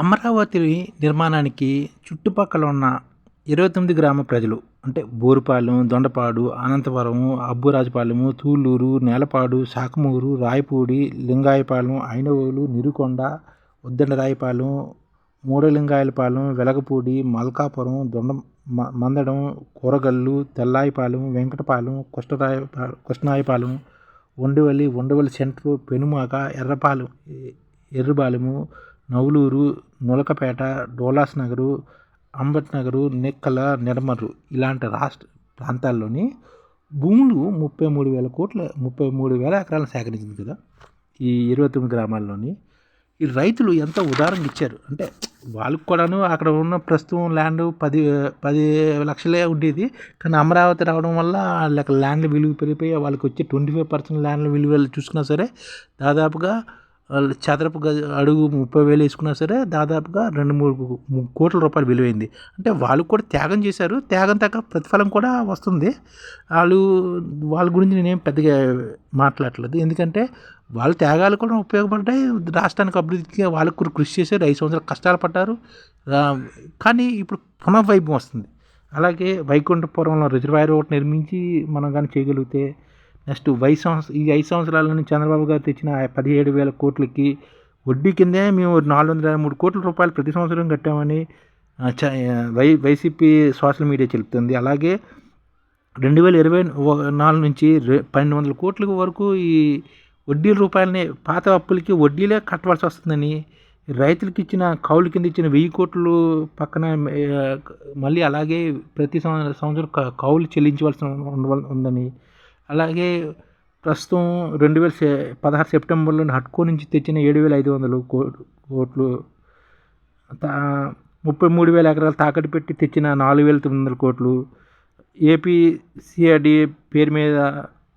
అమరావతి నిర్మాణానికి చుట్టుపక్కల ఉన్న 29 గ్రామ ప్రజలు అంటే బోరుపాలెం, దొండపాడు, అనంతవరం, అబ్బురాజుపాలెము, తూళ్ళూరు, నేలపాడు, శాఖమూరు, రాయపూడి, లింగాయపాలెం, ఐనవోలు, నిరుకొండ, ఉద్దండరాయపాలెం, మూడలింగాయలపాలెం, వెలగపూడి, మల్కాపురం, మందడం, కూరగల్లు, తెల్లాయిపాలెం, వెంకటపాలెం, కృష్ణాయపాలెం, ఉండవల్లి సెంటరు, పెనుమాక, ఎర్రపాలెము, నవలూరు, నులకపేట, డోలాస్ నగరు, అంబట్ నగరు, నెక్కల, నెడమర్రు ఇలాంటి రాష్ట్ర ప్రాంతాల్లోని భూములు 33,000 ఎకరాలను సేకరించింది కదా ఈ 29 గ్రామాల్లోని. ఈ రైతులు ఎంతో ఉదారంగా ఇచ్చారు. అంటే వాళ్ళకు కూడాను అక్కడ ఉన్న ప్రస్తుతం ల్యాండ్ 10 లక్షలే ఉండేది. కానీ అమరావతి రావడం వల్ల వాళ్ళకి ల్యాండ్ విలువ పెరిగిపోయి వాళ్ళకి వచ్చే 25% ల్యాండ్ విలువలు చూసుకున్నా సరే దాదాపుగా వాళ్ళు చదరపు అడుగు 30,000 వేసుకున్నా సరే దాదాపుగా 2-3 కోట్ల రూపాయలు విలువైంది. అంటే వాళ్ళు కూడా త్యాగం చేశారు. త్యాగం తగ్గ ప్రతిఫలం కూడా వస్తుంది. వాళ్ళ గురించి నేనేం పెద్దగా మాట్లాడట్లేదు. ఎందుకంటే వాళ్ళ త్యాగాలు కూడా ఉపయోగపడ్డాయి. రాష్ట్రానికి అభివృద్ధికి వాళ్ళకు కూడా కృషి చేశారు. 5 సంవత్సరాలు కష్టాలు పడ్డారు. కానీ ఇప్పుడు పునర్వైభవం వస్తుంది. అలాగే వైకుంఠపురంలో రిజర్వాయర్ ఒకటి నిర్మించి మనం కానీ చేయగలిగితే నెక్స్ట్ ఈ 5 సంవత్సరాల చంద్రబాబు గారు తెచ్చిన 17,000 కోట్లకి వడ్డీ కిందే మేము 423 కోట్ల రూపాయలు ప్రతి సంవత్సరం కట్టామని వైసీపీ సోషల్ మీడియా చెప్తుంది. అలాగే 2024 నుంచి 1,200 కోట్ల వరకు ఈ వడ్డీల రూపాయలని పాత అప్పులకి వడ్డీలే కట్టవలసి వస్తుందని, రైతులకి ఇచ్చిన కౌలు కింద ఇచ్చిన 1000 కోట్లు పక్కన మళ్ళీ అలాగే ప్రతి సంవత్సరం కౌలు చెల్లించవలసి ఉందని, అలాగే ప్రస్తుతం 2016 సెప్టెంబర్లో హట్కో నుంచి తెచ్చిన 7,500 కోట్లు, 33,000 ఎకరాలు తాకట్టు పెట్టి తెచ్చిన 4,900 కోట్లు, ఏపీ సిఆర్డి పేరు మీద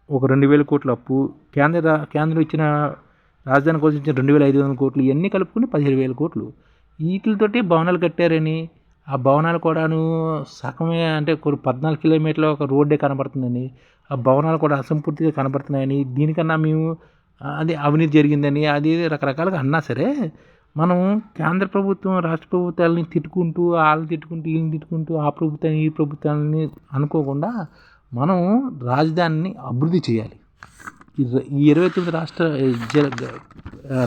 ఒక 2,000 కోట్ల అప్పు, కేంద్రం ఇచ్చిన రాజధాని కోసం ఇచ్చిన 2,500 కోట్లు, ఇవన్నీ కలుపుకుని 17,000 కోట్లు. వీటితోటి భవనాలు కట్టారని, ఆ భవనాలు కూడాను సగమే అంటే 14 కిలోమీటర్ల ఒక రోడ్డే కనబడుతుందని, ఆ భవనాలు కూడా అసంపూర్తిగా కనబడుతున్నాయని, దీనికన్నా మేము అది అవినీతి జరిగిందని అది రకరకాలుగా అన్నా సరే మనం కేంద్ర ప్రభుత్వం రాష్ట్ర ప్రభుత్వాలని తిట్టుకుంటూ వాళ్ళని తిట్టుకుంటూ వీళ్ళని తిట్టుకుంటూ ఆ ప్రభుత్వాన్ని ఈ ప్రభుత్వాన్ని అనుకోకుండా మనం రాజధానిని అభివృద్ధి చేయాలి. ఈ 29 రాష్ట్ర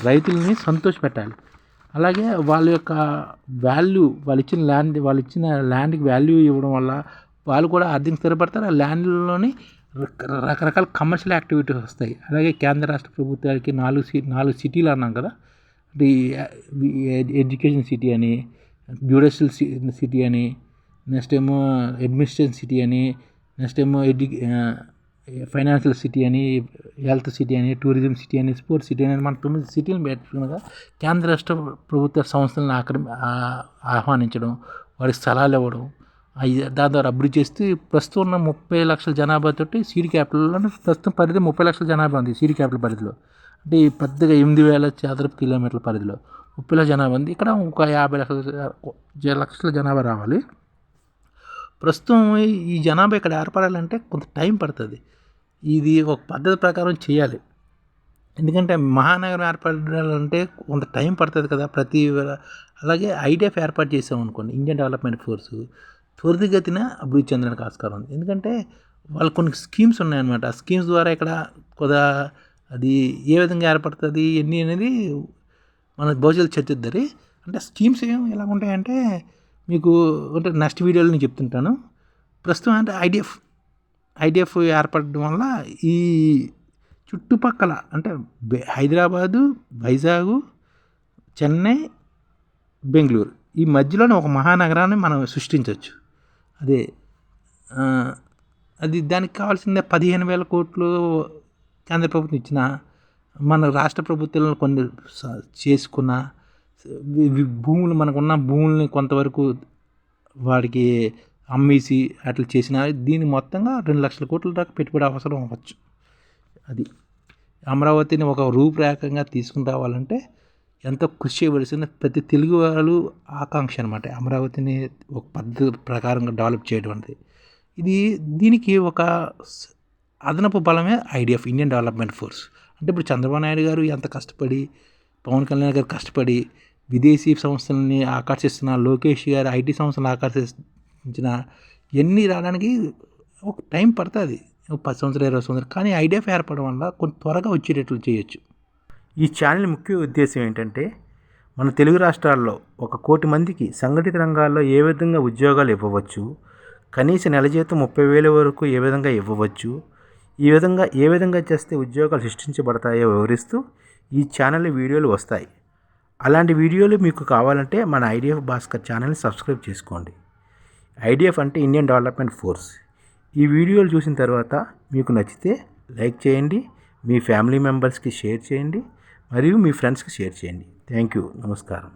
రైతులని సంతోషపెట్టాలి. అలాగే వాళ్ళ యొక్క వాల్యూ వాళ్ళు ఇచ్చిన ల్యాండ్కి వాల్యూ ఇవ్వడం వల్ల వాళ్ళు కూడా ఆర్థిక స్థిరపడతారు. ఆ ల్యాండ్లోని రకరకాల కమర్షియల్ యాక్టివిటీస్ వస్తాయి. అలాగే కేంద్ర రాష్ట్ర ప్రభుత్వాలకి 4 సిటీలు అన్నాం కదా, అంటే ఎడ్యుకేషన్ సిటీ అని, జ్యుడిషియల్ సిటీ అని, నెక్స్ట్ ఏమో అడ్మినిస్ట్రేషన్ సిటీ అని, నెక్స్ట్ ఏమో ఫైనాన్షియల్ సిటీ అని, హెల్త్ సిటీ అని, టూరిజం సిటీ అని, స్పోర్ట్స్ సిటీ అని మన 9 సిటీలను పెట్టుకునగా కేంద్ర రాష్ట్ర ప్రభుత్వ సంస్థలను ఆహ్వానించడం, వారికి స్థలాలు ఇవ్వడం, దాని ద్వారా అభివృద్ధి చేస్తూ ప్రస్తుతం ఉన్న 30 లక్షల జనాభాతోటి సీడీ క్యాపిటల్లో ప్రస్తుతం పరిధి 30 లక్షల జనాభా ఉంది సీడీ క్యాపిటల్ పరిధిలో. అంటే పెద్దగా 8,000 చదరపు కిలోమీటర్ల పరిధిలో 30 లక్షల జనాభా ఉంది. ఇక్కడ ఒక 50 లక్షల జనాభా రావాలి. ప్రస్తుతం ఈ జనాభా ఇక్కడ ఏర్పడాలంటే కొంత టైం పడుతుంది. ఇది ఒక పద్ధతి ప్రకారం చేయాలి. ఎందుకంటే మహానగరం ఏర్పడాలంటే కొంత టైం పడుతుంది కదా. అలాగే ఐడిఎఫ్ ఏర్పాటు చేసామనుకోండి, ఇండియన్ డెవలప్మెంట్ ఫోర్సు త్వరితగతిన అభివృద్ధి చెందడానికి ఆస్కారం ఉంది. ఎందుకంటే వాళ్ళు కొన్ని స్కీమ్స్ ఉన్నాయన్నమాట. ఆ స్కీమ్స్ ద్వారా ఇక్కడ అది ఏ విధంగా ఏర్పడుతుంది ఎన్ని అనేది మన భవిష్యత్తు చర్చిద్దారు. అంటే స్కీమ్స్ ఎలా ఉంటాయంటే మీకు అంటే నెక్స్ట్ వీడియోలో నేను చెప్తుంటాను. ప్రస్తుతం అంటే ఐడిఎఫ్ ఏర్పడడం వల్ల ఈ చుట్టుపక్కల అంటే హైదరాబాదు, వైజాగ్, చెన్నై, బెంగళూరు ఈ మధ్యలోనే ఒక మహానగరాన్ని మనం సృష్టించవచ్చు. దానికి కావాల్సిందే 15,000 కోట్లు కేంద్ర ప్రభుత్వం ఇచ్చిన, మన రాష్ట్ర ప్రభుత్వాలను కొన్ని చేసుకున్న భూములు మనకున్న భూముల్ని కొంతవరకు వాడికి అమ్మేసి అట్లా చేసిన దీనికి మొత్తంగా 2 లక్షల కోట్ల దాకా పెట్టుబడి అవసరం అవ్వచ్చు. అది అమరావతిని ఒక రూపురేఖంగా తీసుకుని రావాలంటే ఎంతో కృషి చేయవలసిన ప్రతి తెలుగు వాళ్ళు ఆకాంక్ష అనమాట. అమరావతిని ఒక పద్ధతి ప్రకారంగా డెవలప్ చేయడం అనేది దీనికి ఒక అదనపు బలమే ఐడిఎఫ్, ఇండియన్ డెవలప్మెంట్ ఫోర్స్. అంటే ఇప్పుడు చంద్రబాబు నాయుడు గారు ఎంత కష్టపడి, పవన్ కళ్యాణ్ గారు కష్టపడి విదేశీ సంస్థలని ఆకర్షిస్తున్న లోకేష్ గారు ఐటీ సంస్థలను ఆకర్షించిన ఇవన్నీ రావడానికి ఒక టైం పడుతుంది, 10 సంవత్సరాలు 20 సంవత్సరాలు. కానీ ఐడియా ఏర్పడడం వల్ల కొంచెం త్వరగా వచ్చేటట్లు చేయొచ్చు. ఈ ఛానల్ ముఖ్య ఉద్దేశం ఏంటంటే మన తెలుగు రాష్ట్రాల్లో 1 కోటి మందికి సంఘటిత రంగాల్లో ఏ విధంగా ఉద్యోగాలు ఇవ్వవచ్చు, కనీస నెల జీతం 30,000 వరకు ఏ విధంగా ఇవ్వవచ్చు, ఏ విధంగా చేస్తే ఉద్యోగాలు సృష్టించబడతాయో వివరిస్తూ ఈ ఛానల్ వీడియోలు వస్తాయి. అలాంటి వీడియోలు మీకు కావాలంటే మన ఐడిఎఫ్ భాస్కర్ ఛానల్ని సబ్స్క్రైబ్ చేసుకోండి. ఐడిఎఫ్ అంటే ఇండియన్ డెవలప్మెంట్ ఫోర్స్. ఈ వీడియోలు చూసిన తర్వాత మీకు నచ్చితే లైక్ చేయండి, మీ ఫ్యామిలీ మెంబర్స్కి షేర్ చేయండి, మరియు మీ ఫ్రెండ్స్కి షేర్ చేయండి. Thank you. నమస్కారం.